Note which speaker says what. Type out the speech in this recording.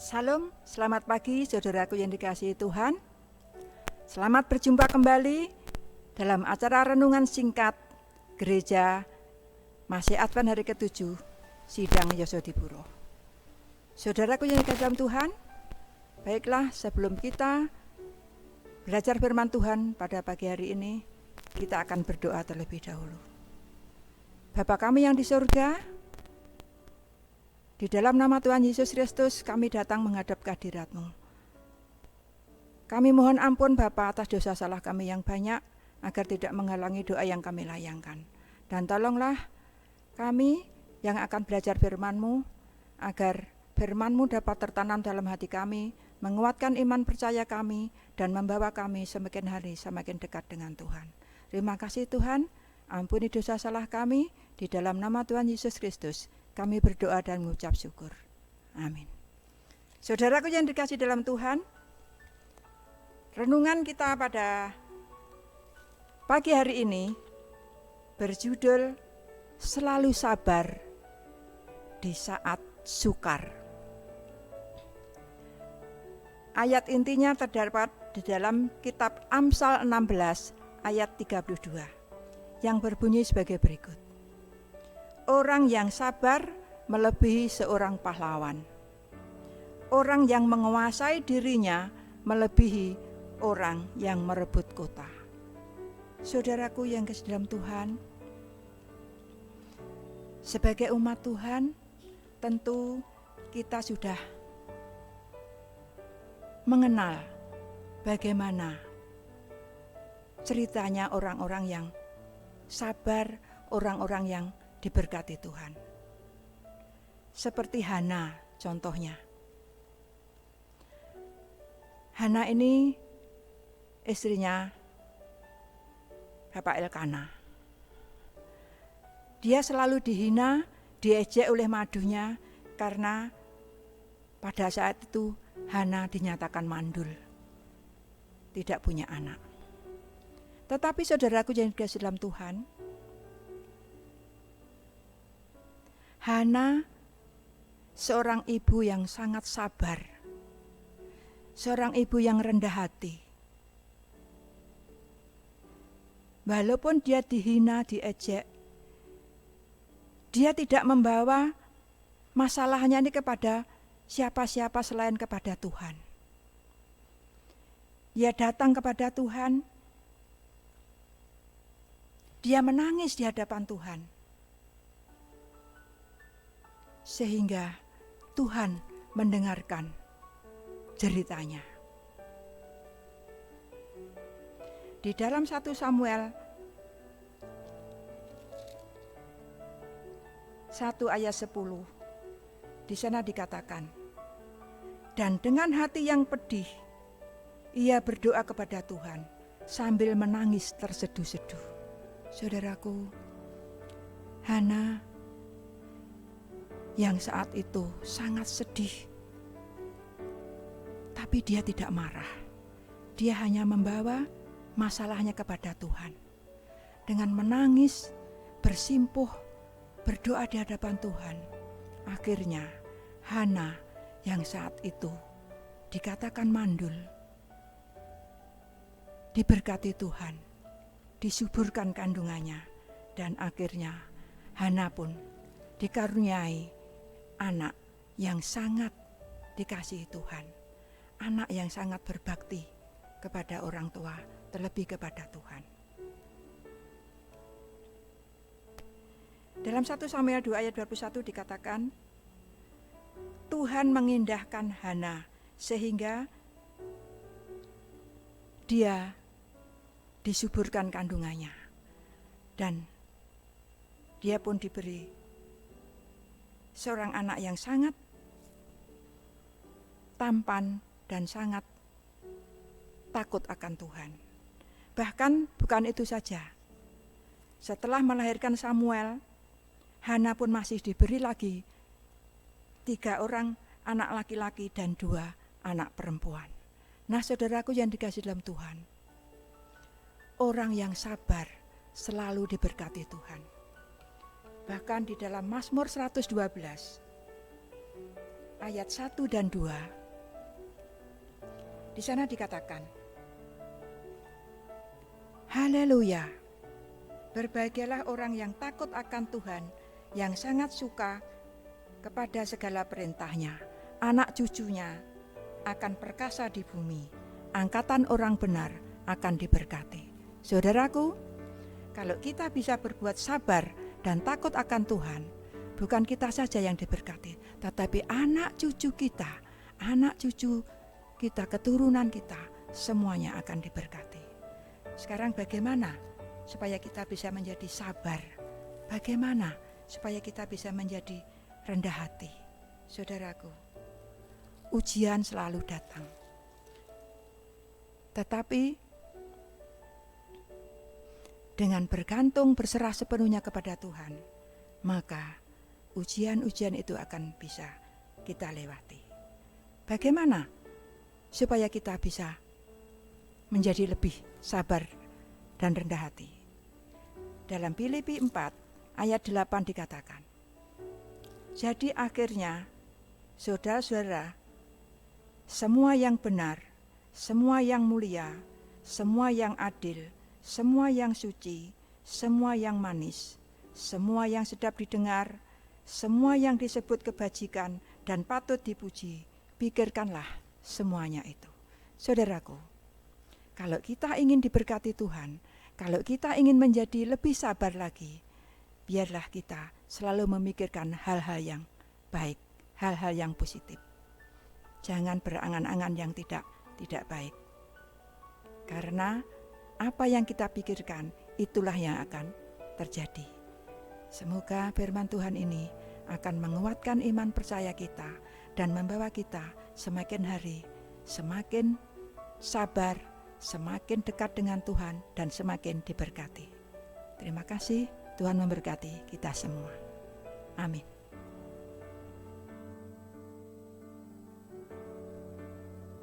Speaker 1: Salam, selamat pagi saudaraku yang dikasihi Tuhan. Selamat berjumpa kembali dalam acara renungan singkat Gereja Masih Advent hari ke-7 Sidang Yosodipuro. Saudaraku yang dikasihi dalam Tuhan, baiklah sebelum kita belajar firman Tuhan pada pagi hari ini, kita akan berdoa terlebih dahulu. Bapa kami yang di surga, di dalam nama Tuhan Yesus Kristus kami datang menghadap kehadirat-Mu. Kami mohon ampun Bapa atas dosa salah kami yang banyak, agar tidak menghalangi doa yang kami layangkan. Dan tolonglah kami yang akan belajar firman-Mu, agar firman-Mu dapat tertanam dalam hati kami, menguatkan iman percaya kami, dan membawa kami semakin hari semakin dekat dengan Tuhan. Terima kasih Tuhan, ampuni dosa salah kami, di dalam nama Tuhan Yesus Kristus kami berdoa dan mengucap syukur. Amin. Saudaraku yang dikasihi dalam Tuhan, renungan kita pada pagi hari ini berjudul Selalu Sabar di Saat Sukar. Ayat intinya terdapat di dalam kitab Amsal 16 ayat 32 yang berbunyi sebagai berikut. Orang yang sabar melebihi seorang pahlawan. Orang yang menguasai dirinya melebihi orang yang merebut kota. Saudaraku yang kasih dalam Tuhan, sebagai umat Tuhan, tentu kita sudah mengenal bagaimana ceritanya orang-orang yang sabar, orang-orang yang diberkati Tuhan. Seperti Hana contohnya. Hana ini istrinya Bapak Elkana. Dia selalu dihina, diejek oleh madunya karena pada saat itu Hana dinyatakan mandul, tidak punya anak. Tetapi saudaraku yang dikasihi dalam Tuhan, Hana seorang ibu yang sangat sabar, seorang ibu yang rendah hati. Walaupun dia dihina, diejek, dia tidak membawa masalahnya ini kepada siapa-siapa selain kepada Tuhan. Dia datang kepada Tuhan, dia menangis di hadapan Tuhan. Sehingga Tuhan mendengarkan ceritanya. Di dalam 1 Samuel 1 ayat 10, di sana dikatakan, dan dengan hati yang pedih, ia berdoa kepada Tuhan sambil menangis terseduh-seduh. Saudaraku, Hana yang saat itu sangat sedih, tapi dia tidak marah. Dia hanya membawa masalahnya kepada Tuhan. Dengan menangis, bersimpuh, berdoa di hadapan Tuhan. Akhirnya Hana yang saat itu dikatakan mandul, diberkati Tuhan, disuburkan kandungannya, dan akhirnya Hana pun dikaruniai anak yang sangat dikasihi Tuhan, anak yang sangat berbakti kepada orang tua, terlebih kepada Tuhan. Dalam 1 Samuel 2 ayat 21 dikatakan, Tuhan mengindahkan Hana sehingga dia disuburkan kandungannya, dan dia pun diberi seorang anak yang sangat tampan dan sangat takut akan Tuhan. Bahkan bukan itu saja. Setelah melahirkan Samuel, Hana pun masih diberi lagi 3 orang anak laki-laki dan 2 anak perempuan. Nah, saudaraku yang dikasihi dalam Tuhan, orang yang sabar selalu diberkati Tuhan. Bahkan di dalam Mazmur 112 ayat 1 dan 2. Di sana dikatakan, Haleluya, berbahagialah orang yang takut akan Tuhan, yang sangat suka kepada segala perintahnya. Anak cucunya akan perkasa di bumi, angkatan orang benar akan diberkati. Saudaraku, kalau kita bisa berbuat sabar dan takut akan Tuhan, bukan kita saja yang diberkati, tetapi anak cucu kita, keturunan kita, semuanya akan diberkati. Sekarang bagaimana supaya kita bisa menjadi sabar? Bagaimana supaya kita bisa menjadi rendah hati? Saudaraku, ujian selalu datang. Tetapi dengan bergantung berserah sepenuhnya kepada Tuhan, maka ujian-ujian itu akan bisa kita lewati. Bagaimana supaya kita bisa menjadi lebih sabar dan rendah hati? Dalam Filipi 4 ayat 8 dikatakan, jadi akhirnya saudara-saudara, semua yang benar, semua yang mulia, semua yang adil, semua yang suci, semua yang manis, semua yang sedap didengar, semua yang disebut kebajikan dan patut dipuji, pikirkanlah semuanya itu. Saudaraku, kalau kita ingin diberkati Tuhan, kalau kita ingin menjadi lebih sabar lagi, biarlah kita selalu memikirkan hal-hal yang baik, hal-hal yang positif. Jangan berangan-angan yang tidak baik. Karena apa yang kita pikirkan, itulah yang akan terjadi. Semoga firman Tuhan ini akan menguatkan iman percaya kita dan membawa kita semakin hari semakin sabar, semakin dekat dengan Tuhan dan semakin diberkati. Terima kasih, Tuhan memberkati kita semua. Amin.